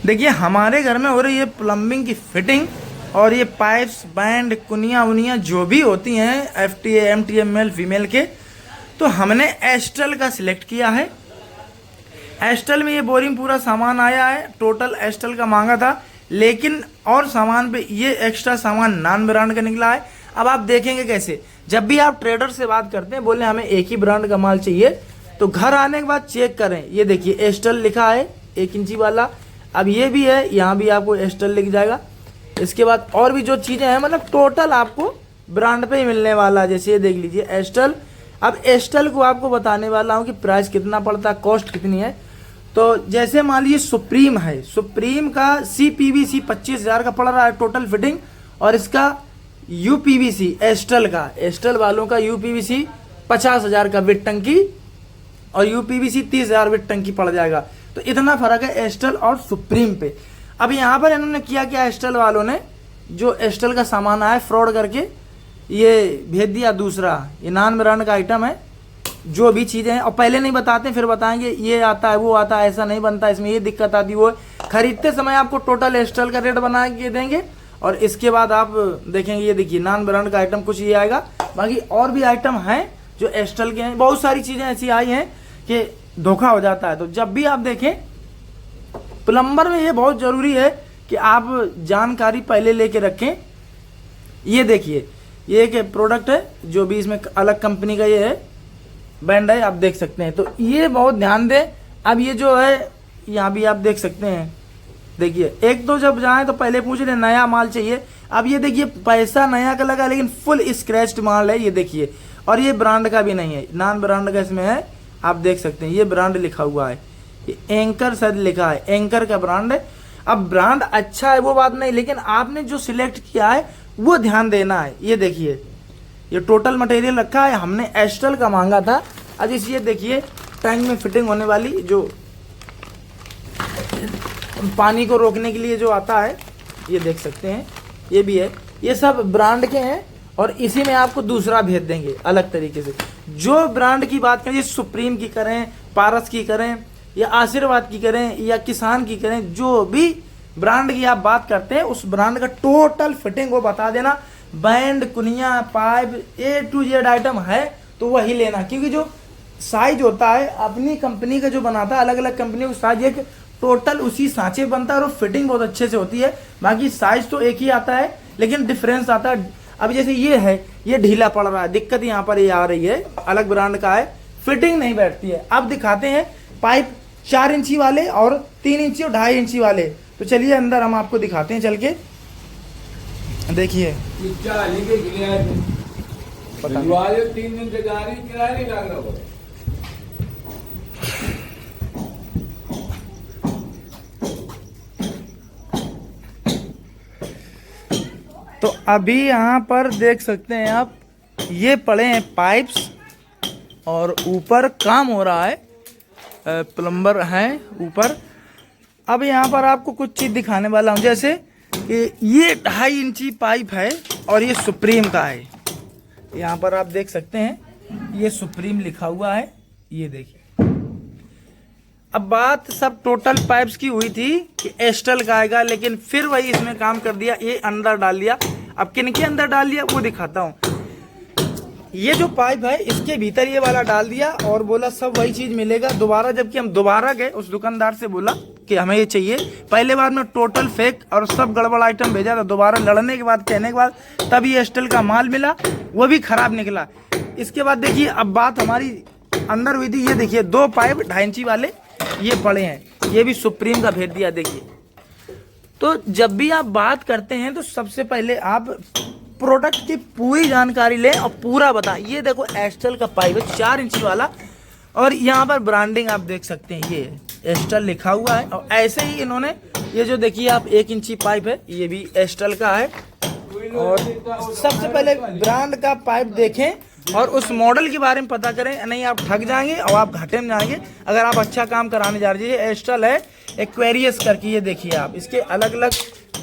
देखिए हमारे घर में हो रही है प्लम्बिंग की फिटिंग, और ये पाइप्स बैंड कुनिया उनिया जो भी होती हैं FTA MTA मेल फीमेल के, तो हमने एस्टल का सिलेक्ट किया है। एस्टल में ये बोरिंग पूरा सामान आया है, टोटल एस्टल का मांगा था, लेकिन और सामान पे ये एक्स्ट्रा सामान नॉन ब्रांड का निकला है। अब आप देखेंगे कैसे, जब भी आप ट्रेडर से बात करते हैं बोले हमें एक ही ब्रांड का माल चाहिए, तो घर आने के बाद चेक करें। ये देखिए एस्टल लिखा है 1 इंची वाला, अब ये भी है, यहाँ भी आपको एस्टल लिख जाएगा। इसके बाद और भी जो चीज़ें हैं मतलब टोटल आपको ब्रांड पे ही मिलने वाला है। जैसे ये देख लीजिए एस्टल। अब एस्टल को आपको बताने वाला हूँ कि प्राइस कितना पड़ता है, कॉस्ट कितनी है। तो जैसे मान लीजिए सुप्रीम है, सुप्रीम का CPVC 25,000 का पड़ रहा है टोटल फिटिंग, और इसका UPVC एस्टल का, एस्टल वालों का UPVC 50,000 का विद टंकी, और UPVC 30,000 विद टंकी पड़ जाएगा। तो इतना फर्क है एस्टल और सुप्रीम पे। अब यहाँ पर इन्होंने किया क्या, एस्टल वालों ने जो एस्टल का सामान आया फ्रॉड करके ये भेज दिया दूसरा, ये नॉन ब्रांड का आइटम है। जो भी चीज़ें हैं और पहले नहीं बताते फिर बताएंगे ये आता है वो आता है, ऐसा नहीं बनता, इसमें ये दिक्कत आती है। वो खरीदते समय आपको टोटल एस्टल का रेट बना के देंगे, और इसके बाद आप देखेंगे ये देखिए नॉन ब्रांड का आइटम कुछ ये आएगा। बाकी और भी आइटम हैं जो एस्टल के हैं, बहुत सारी चीज़ें ऐसी आई हैं कि धोखा हो जाता है। तो जब भी आप देखें प्लम्बर में ये बहुत ज़रूरी है कि आप जानकारी पहले लेके रखें। ये देखिए ये एक प्रोडक्ट है जो भी इसमें अलग कंपनी का ये है बैंड है, आप देख सकते हैं। तो ये बहुत ध्यान दें। अब ये जो है यहाँ भी आप देख सकते हैं, देखिए एक तो जब जाए तो पहले पूछ रहे नया माल चाहिए। अब ये देखिए पैसा नया का लगा लेकिन फुल स्क्रैच्ड माल है, ये देखिए। और ये ब्रांड का भी नहीं है, नॉन ब्रांड का इसमें है, आप देख सकते हैं। ये ब्रांड लिखा हुआ है, ये एंकर शायद लिखा है, एंकर का ब्रांड है। अब ब्रांड अच्छा है वो बात नहीं, लेकिन आपने जो सिलेक्ट किया है वो ध्यान देना है। ये देखिए ये टोटल मटेरियल रखा है, हमने एस्टल का मांगा था। अब इस ये देखिए टैंक में फिटिंग होने वाली जो पानी को रोकने के लिए जो आता है, ये देख सकते हैं, ये भी है। ये सब ब्रांड के हैं, और इसी में आपको दूसरा भेज देंगे अलग तरीके से। जो ब्रांड की बात करें, सुप्रीम की करें, पारस की करें, या आशीर्वाद की करें, या किसान की करें, जो भी ब्रांड की आप बात करते हैं उस ब्रांड का टोटल फिटिंग वो बता देना। Band Kuniya pipe A to Z item है तो वही लेना, क्योंकि जो साइज होता है अपनी कंपनी का जो बनाता है, अलग अलग कंपनी का साइज एक टोटल उसी सांचे बनता है, और फिटिंग बहुत अच्छे से होती है। बाकी साइज तो एक ही आता है लेकिन डिफरेंस आता है। अब जैसे ये है, ये ढीला पड़ रहा है, दिक्कत यहाँ पर ये आ रही है, अलग ब्रांड का है, फिटिंग नहीं बैठती है। अब दिखाते हैं पाइप 4 इंची वाले और 3 इंची और 2.5 इंची वाले। तो चलिए अंदर हम आपको दिखाते हैं चल के। देखिए तो अभी यहाँ पर देख सकते हैं आप, ये पड़े हैं पाइप्स और ऊपर काम हो रहा है, प्लम्बर हैं ऊपर। अब यहाँ पर आपको कुछ चीज़ दिखाने वाला हूँ, जैसे कि ये 2.5 इंची पाइप है और ये सुप्रीम का है। यहाँ पर आप देख सकते हैं ये सुप्रीम लिखा हुआ है, ये देखिए। अब बात सब टोटल पाइप्स की हुई थी कि एस्टल का आएगा, लेकिन फिर वही इसमें काम कर दिया, ये अंदर डाल दिया। अब किन के अंदर डाल दिया वो दिखाता हूँ। ये जो पाइप है इसके भीतर ये वाला डाल दिया और बोला सब वही चीज मिलेगा दोबारा। जबकि हम दोबारा गए उस दुकानदार से बोला कि हमें ये चाहिए, पहले बार में टोटल फेक और सब गड़बड़ आइटम भेजा था। दोबारा लड़ने के बाद कहने के बाद तब ये एस्टल का माल मिला, वो भी खराब निकला। इसके बाद देखिए अब बात हमारी अंदर हुई थी, ये देखिए 2 पाइप 2.5 इंची वाले ये पड़े हैं, ये भी सुप्रीम का भेज दिया। देखिए तो जब भी आप बात करते हैं तो सबसे पहले आप प्रोडक्ट की पूरी जानकारी लें और पूरा बताएं। ये देखो एस्टल का पाइप है 4 इंची वाला, और यहाँ पर ब्रांडिंग आप देख सकते हैं, ये एस्टल लिखा हुआ है। और ऐसे ही इन्होंने ये जो देखिए आप 1 इंची पाइप है, ये भी एस्टल का है। और सबसे पहले ब्रांड का पाइप देखें और उस मॉडल के बारे में पता करें, नहीं आप ठग जाएंगे और आप घाटे में जाएंगे अगर आप अच्छा काम कराने जा रहे हैं। ये एस्टल है एक्वेरियस करके, ये देखिए आप, इसके अलग अलग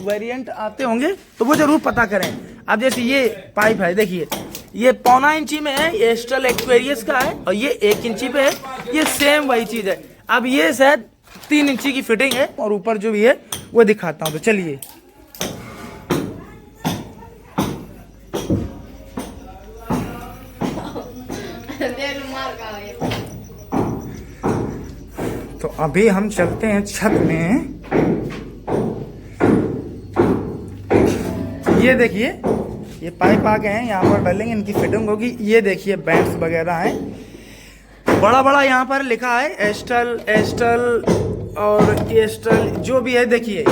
वेरिएंट आते होंगे तो वो जरूर पता करें। अब जैसे ये पाइप है, देखिए ये 1.25 इंची में है, ये एस्टल एक्वेरियस का है, और ये 1 इंची पे है, ये सेम वही चीज है। अब ये शायद 3 इंची की फिटिंग है और ऊपर जो भी है वो दिखाता हूँ। तो चलिए, तो अभी हम चलते हैं छत में। ये देखिए, ये पाइप आ गए हैं, यहाँ पर डालेंगे, इनकी फिटिंग होगी। ये देखिए बैंड्स वगैरह हैं, बड़ा बड़ा यहाँ पर लिखा है एस्टल और एस्टल जो भी है। देखिए,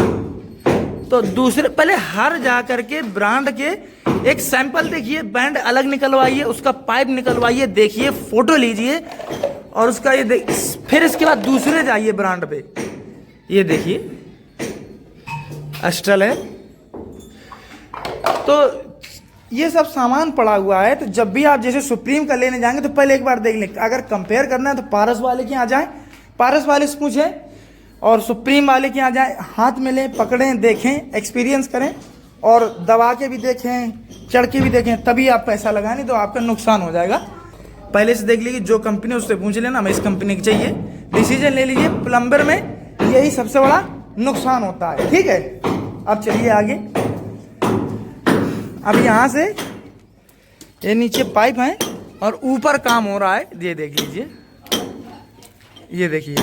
तो दूसरे पहले हर जा करके ब्रांड के एक सैंपल देखिए, बैंड अलग निकलवाइए, उसका पाइप निकलवाइए, देखिए, फोटो लीजिए और उसका ये फिर इसके बाद दूसरे जाइए ब्रांड पे। ये देखिए एस्टल है। तो ये सब सामान पड़ा हुआ है। तो जब भी आप जैसे सुप्रीम का लेने जाएंगे तो पहले एक बार देख लें। अगर कंपेयर करना है तो पारस वाले के यहाँ जाएं, पारस वाले से पूछें, और सुप्रीम वाले के यहाँ जाएं, हाथ में लें, पकड़ें, देखें, एक्सपीरियंस करें और दबा के भी देखें, चढ़ के भी देखें, तभी आप पैसा लगाएं, नहीं तो आपका नुकसान हो जाएगा। पहले से देख लीजिए, जो कंपनी उससे पूछ लेना हमें इस कंपनी की चाहिए, डिसीजन ले लीजिए। प्लम्बर में यही सबसे बड़ा नुकसान होता है। ठीक है, अब चलिए आगे। अब यहाँ से ये नीचे पाइप है और ऊपर काम हो रहा है, ये देख लीजिए, ये देखिए।